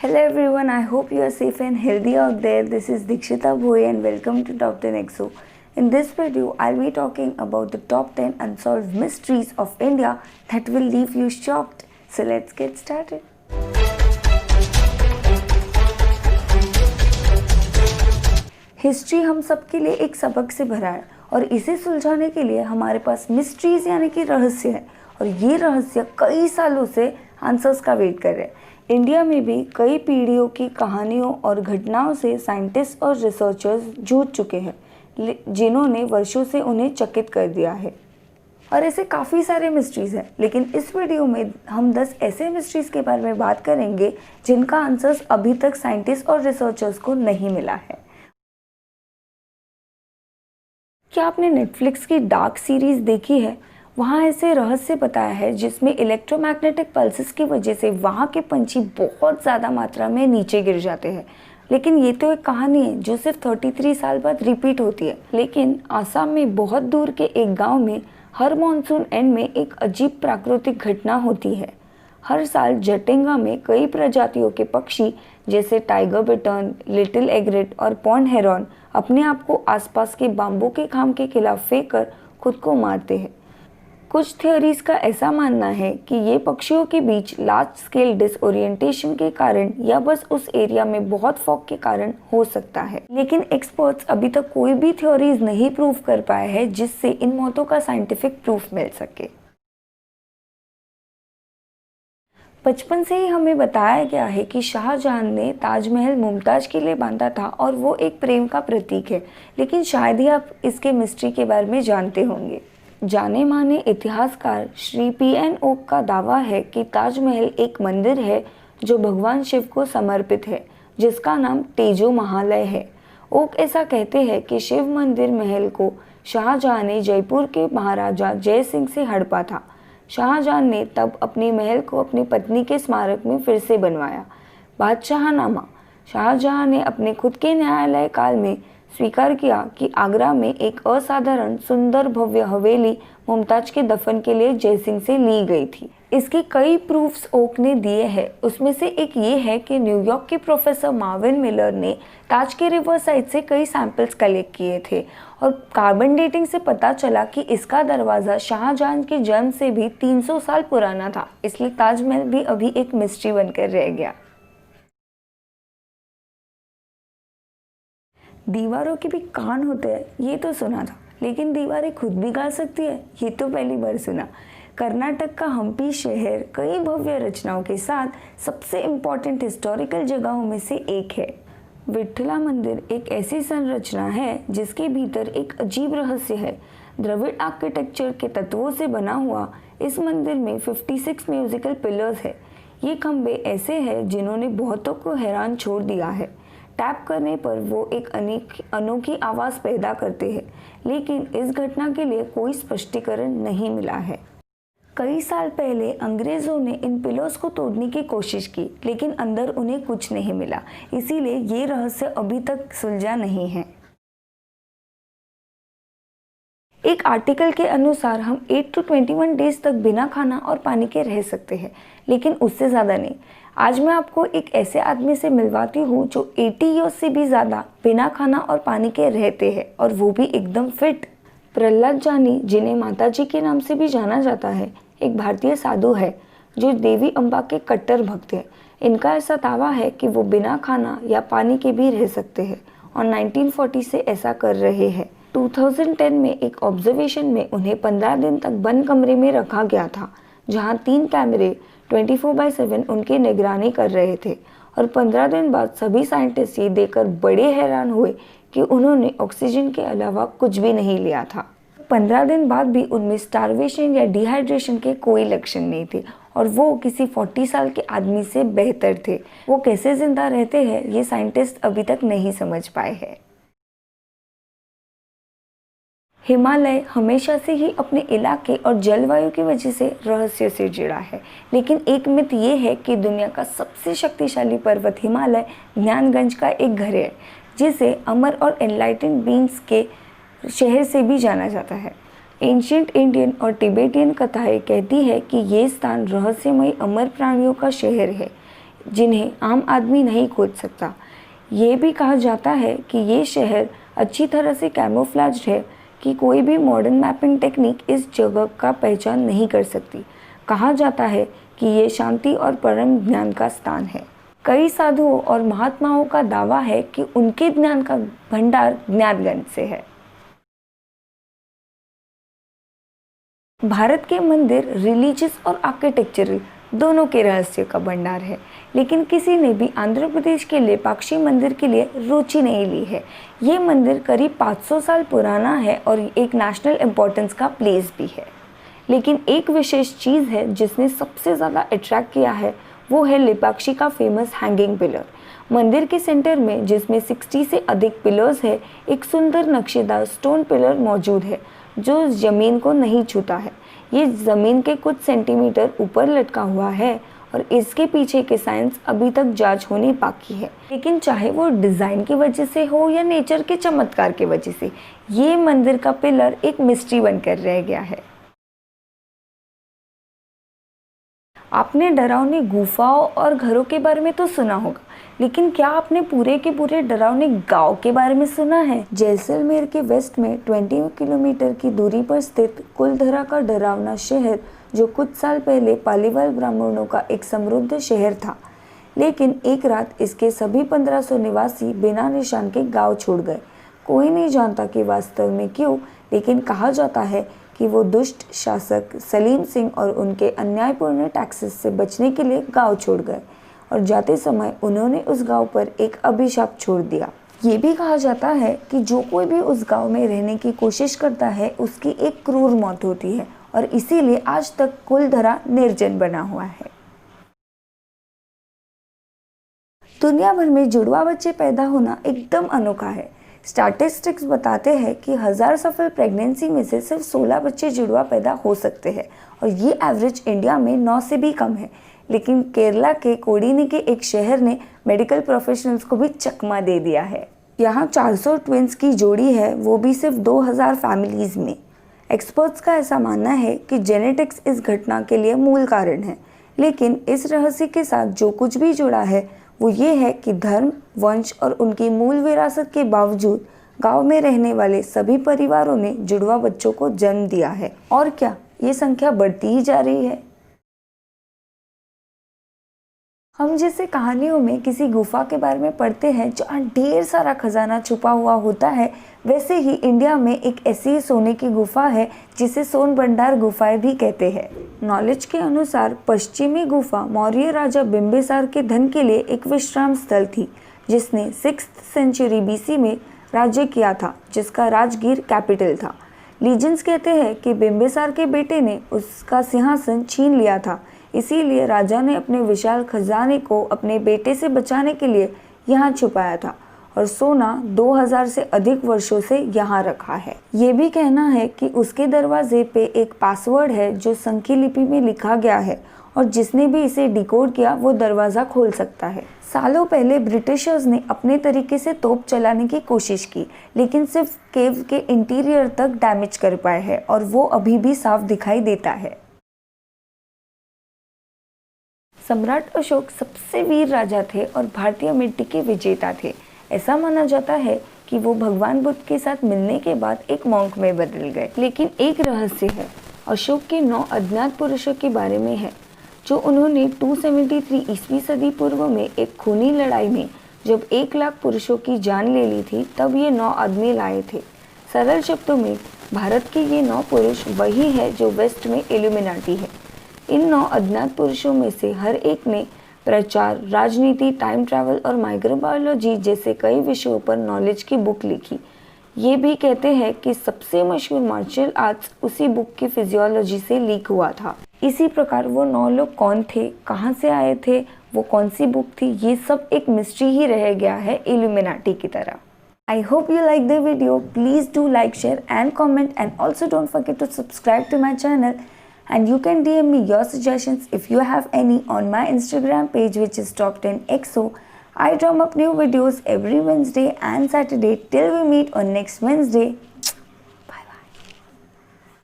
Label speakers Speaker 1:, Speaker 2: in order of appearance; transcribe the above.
Speaker 1: Hello everyone, I hope you are safe and healthy out there. This is Dikshita Bhoi and welcome to Top 10 EXO. In this video, I'll be talking about the top 10 unsolved mysteries of India that will leave you shocked. So let's get started. History हम सबके लिए एक सबक से भरा है और इसे सुलझाने के लिए हमारे पास मिस्ट्रीज यानी कि रहस्य है और ये रहस्य कई सालों से आंसर्स का वेट कर रहे हैं। इंडिया में भी कई पीढ़ियों की कहानियों और घटनाओं से साइंटिस्ट और रिसर्चर्स जूझ चुके हैं जिन्होंने वर्षों से उन्हें चकित कर दिया है। और ऐसे काफ़ी सारे मिस्ट्रीज़ हैं, लेकिन इस वीडियो में हम 10 ऐसे मिस्ट्रीज़ के बारे में बात करेंगे जिनका आंसर्स अभी तक साइंटिस्ट और रिसर्चर्स को नहीं मिला है। क्या आपने नेटफ्लिक्स की डार्क सीरीज़ देखी है? वहाँ ऐसे रहस्य बताया है जिसमें इलेक्ट्रोमैग्नेटिक पल्सेस की वजह से वहाँ के पंछी बहुत ज़्यादा मात्रा में नीचे गिर जाते हैं। लेकिन ये तो एक कहानी है जो सिर्फ 33 साल बाद रिपीट होती है। लेकिन आसाम में बहुत दूर के एक गांव में हर मॉनसून एंड में एक अजीब प्राकृतिक घटना होती है। हर साल जटेंगा में कई प्रजातियों के पक्षी जैसे टाइगर बिटर्न, लिटिल एग्रेट और पॉन्ड हेरॉन अपने आप को आसपास के बाम्बू के खांब के खिलाफ फेंक कर खुद को मारते हैं। कुछ थ्योरीज का ऐसा मानना है कि ये पक्षियों के बीच लार्ज स्केल डिसओरिएंटेशन के कारण या बस उस एरिया में बहुत फॉग के कारण हो सकता है। लेकिन एक्सपर्ट्स अभी तक कोई भी थ्योरीज नहीं प्रूव कर पाए हैं जिससे इन मौतों का साइंटिफिक प्रूफ मिल सके। बचपन से ही हमें बताया गया है कि शाहजहां ने ताजमहल मुमताज के लिए बांधा था और वो एक प्रेम का प्रतीक है। लेकिन शायद ही आप इसके मिस्ट्री के बारे में जानते होंगे। जाने माने इतिहासकार श्री P.N. ओक का दावा है कि ताजमहल एक मंदिर है जो भगवान शिव को समर्पित है, जिसका नाम तेजो महालय है। ओक ऐसा कहते हैं कि शिव मंदिर महल को शाहजहां ने जयपुर के महाराजा जय सिंह से हड़पा था। शाहजहां ने तब अपने महल को अपनी पत्नी के स्मारक में फिर से बनवाया। बादशाहनामा शाहजहां ने अपने खुद के न्यायालय काल में स्वीकार किया कि आगरा में एक असाधारण सुंदर भव्य हवेली मुमताज के दफन के लिए जयसिंह से ली गई थी। इसके कई प्रूफ्स ओक ने दिए हैं। उसमें से एक ये है कि न्यूयॉर्क के प्रोफेसर मार्विन मिलर ने ताज के रिवर साइड से कई सैंपल्स कलेक्ट किए थे और कार्बन डेटिंग से पता चला कि इसका दरवाज़ा शाहजहां के जन्म से भी 300 साल पुराना था। इसलिए ताजमहल भी अभी एक मिस्ट्री बनकर रह गया। दीवारों के भी कान होते हैं, ये तो सुना था, लेकिन दीवारें खुद भी गा सकती है, ये तो पहली बार सुना। कर्नाटक का हम्पी शहर कई भव्य रचनाओं के साथ सबसे इम्पॉर्टेंट हिस्टोरिकल जगहों में से एक है। विट्ठला मंदिर एक ऐसी संरचना है जिसके भीतर एक अजीब रहस्य है। द्रविड़ आर्किटेक्चर के तत्वों से बना हुआ इस मंदिर में 56 म्यूजिकल पिलर्स है। ये खंबे ऐसे हैं जिन्होंने बहुतों को हैरान छोड़ दिया है। टैप करने पर वो एक अनोखी आवाज़ पैदा करते हैं, लेकिन इस घटना के लिए कोई स्पष्टीकरण नहीं मिला है। कई साल पहले अंग्रेज़ों ने इन पिलर्स को तोड़ने की कोशिश की, लेकिन अंदर उन्हें कुछ नहीं मिला। इसीलिए ये रहस्य अभी तक सुलझा नहीं है। एक आर्टिकल के अनुसार हम 8 to 21 डेज तक बिना खाना और पानी के रह सकते हैं, लेकिन उससे ज़्यादा नहीं। आज मैं आपको एक ऐसे आदमी से मिलवाती हूँ जो 80 ईयर्स से भी ज़्यादा बिना खाना और पानी के रहते हैं और वो भी एकदम फिट। प्रहलाद जानी, जिन्हें माता जी के नाम से भी जाना जाता है, एक भारतीय साधु है जो देवी अम्बा के कट्टर भक्त हैं। इनका ऐसा दावा है कि वो बिना खाना या पानी के भी रह सकते हैं और 1940 से ऐसा कर रहे हैं। 2010 में एक ऑब्जर्वेशन में उन्हें 15 दिन तक बंद कमरे में रखा गया था, जहाँ 3 कैमरे 24/7 उनकी निगरानी कर रहे थे और 15 दिन बाद सभी साइंटिस्ट ये देखकर बड़े हैरान हुए कि उन्होंने ऑक्सीजन के अलावा कुछ भी नहीं लिया था। 15 दिन बाद भी उनमें स्टारवेशन या डिहाइड्रेशन के कोई लक्षण नहीं थे और वो किसी 40 साल के आदमी से बेहतर थे। वो कैसे जिंदा रहते हैं ये साइंटिस्ट अभी तक नहीं समझ पाए हैं। हिमालय हमेशा से ही अपने इलाके और जलवायु की वजह से रहस्य से जुड़ा है, लेकिन एक मिथ ये है कि दुनिया का सबसे शक्तिशाली पर्वत हिमालय ज्ञानगंज का एक घर है, जिसे अमर और एनलाइटेंड बींग्स के शहर से भी जाना जाता है। एंशिएंट इंडियन और तिबेटियन कथाएं कहती है कि ये स्थान रहस्यमयी अमर प्राणियों का शहर है। जिन्हें आम आदमी नहीं खोज सकता। ये भी कहा जाता है कि ये शहर अच्छी तरह से कैमोफ्लेज्ड है कि कोई भी मॉडर्न मैपिंग टेक्निक इस जगह का पहचान नहीं कर सकती। कहा जाता है कि ये शांति और परम ज्ञान का स्थान है। कई साधुओं और महात्माओं का दावा है कि उनके ज्ञान का भंडार ज्ञानगंज से है। भारत के मंदिर रिलीजियस और आर्किटेक्चरल दोनों के रहस्य का भंडार है, लेकिन किसी ने भी आंध्र प्रदेश के लेपाक्षी मंदिर के लिए रुचि नहीं ली है। ये मंदिर करीब 500 साल पुराना है और एक नेशनल इम्पोर्टेंस का प्लेस भी है। लेकिन एक विशेष चीज़ है जिसने सबसे ज़्यादा अट्रैक्ट किया है, वो है लेपाक्षी का फेमस हैंगिंग पिलर। मंदिर के सेंटर में, जिसमें 60 से अधिक पिलर्स है, एक सुंदर नक्शेदार स्टोन पिलर मौजूद है जो ज़मीन को नहीं छूता है। ये ज़मीन के कुछ सेंटीमीटर ऊपर लटका हुआ है और इसके पीछे के साइंस अभी तक जांच होनी बाकी है। लेकिन चाहे वो डिज़ाइन की वजह से हो या नेचर के चमत्कार की वजह से, ये मंदिर का पिलर एक मिस्ट्री बनकर रह गया है। आपने डरावनी गुफाओं और घरों के बारे में तो सुना होगा, लेकिन क्या आपने पूरे के पूरे डरावने गांव के बारे में सुना है? जैसलमेर के वेस्ट में 20 किलोमीटर की दूरी पर स्थित कुलधरा का डरावना शहर, जो कुछ साल पहले पालीवाल ब्राह्मणों का एक समृद्ध शहर था, लेकिन एक रात इसके सभी 1500 निवासी बिना निशान के गाँव छोड़ गए। कोई नहीं जानता कि वास्तव में क्यों, लेकिन कहा जाता है कि वो दुष्ट शासक सलीम सिंह और उनके अन्यायपूर्ण टैक्सेस से बचने के लिए गांव छोड़ गए और जाते समय उन्होंने उस गांव पर एक अभिशाप छोड़ दिया। ये भी कहा जाता है कि जो कोई भी उस गांव में रहने की कोशिश करता है, उसकी एक क्रूर मौत होती है और इसीलिए आज तक कुलधरा निर्जन बना हुआ है। दुनिया भर में जुड़वा बच्चे पैदा होना एकदम अनोखा है। स्टैटिस्टिक्स बताते हैं कि 1000 सफल प्रेगनेंसी में से सिर्फ 16 बच्चे जुड़वा पैदा हो सकते हैं और ये एवरेज इंडिया में 9 से भी कम है। लेकिन केरला के कोडीनी के एक शहर ने मेडिकल प्रोफेशनल्स को भी चकमा दे दिया है। यहाँ 400 ट्विंस की जोड़ी है, वो भी सिर्फ 2000 फैमिलीज में। एक्सपर्ट्स का ऐसा मानना है कि जेनेटिक्स इस घटना के लिए मूल कारण है, लेकिन इस रहस्य के साथ जो कुछ भी जुड़ा है वो ये है कि धर्म, वंश और उनकी मूल विरासत के बावजूद गांव में रहने वाले सभी परिवारों ने जुड़वा बच्चों को जन्म दिया है। और क्या ये संख्या बढ़ती ही जा रही है। हम जैसे कहानियों में किसी गुफा के बारे में पढ़ते हैं जहाँ ढेर सारा खजाना छुपा हुआ होता है, वैसे ही इंडिया में एक ऐसी सोने की गुफा है जिसे सोन भंडार गुफाएं भी कहते हैं। नॉलेज के अनुसार पश्चिमी गुफा मौर्य राजा बिम्बिसार के धन के लिए एक विश्राम स्थल थी, जिसने 6th सेंचुरी BC में राज्य किया था, जिसका राजगीर कैपिटल था। लीजेंड्स कहते हैं कि बिम्बिसार के बेटे ने उसका सिंहासन छीन लिया था, इसीलिए राजा ने अपने विशाल खजाने को अपने बेटे से बचाने के लिए यहाँ छुपाया था और सोना 2000 से अधिक वर्षों से यहाँ रखा है। ये भी कहना है कि उसके दरवाजे पे एक पासवर्ड है जो संख्यी लिपि में लिखा गया है और जिसने भी इसे डिकोड किया वो दरवाज़ा खोल सकता है। सालों पहले ब्रिटिशर्स ने अपने तरीके से तोप चलाने की कोशिश की, लेकिन सिर्फ केव के इंटीरियर तक डैमेज कर पाए हैं और वो अभी भी साफ दिखाई देता है। सम्राट अशोक सबसे वीर राजा थे और भारतीय मिट्टी के विजेता थे। ऐसा माना जाता है कि वो भगवान बुद्ध के साथ मिलने के बाद एक मॉन्क में बदल गए। लेकिन एक रहस्य है, अशोक के 9 अज्ञात पुरुषों के बारे में है, जो उन्होंने 273 ईस्वी सदी पूर्व में एक खूनी लड़ाई में जब 1 लाख पुरुषों की जान ले ली थी, तब ये 9 आदमी लाए थे। सरल शब्दों में भारत के ये 9 पुरुष वही है जो वेस्ट में इल्यूमिनाटी है। इन 9 अज्ञात पुरुषों में से हर एक ने प्रचार, राजनीति, टाइम ट्रैवल और माइक्रोबायोलॉजी जैसे कई विषयों पर नॉलेज की बुक लिखी। ये भी कहते हैं कि सबसे मशहूर मार्शल आर्ट्स उसी बुक की फिजियोलॉजी से लीक हुआ था। इसी प्रकार वो 9 लोग कौन थे, कहाँ से आए थे, वो कौन सी बुक थी, ये सब एक मिस्ट्री ही रह गया है इल्यूमिनाटी की तरह। I hope you like the video. Please do like, share and comment, and also don't forget to subscribe to my channel. And you can DM me your suggestions if you have any on my Instagram page, which is Top10XO. I drum up new videos every Wednesday and Saturday till we meet on next Wednesday.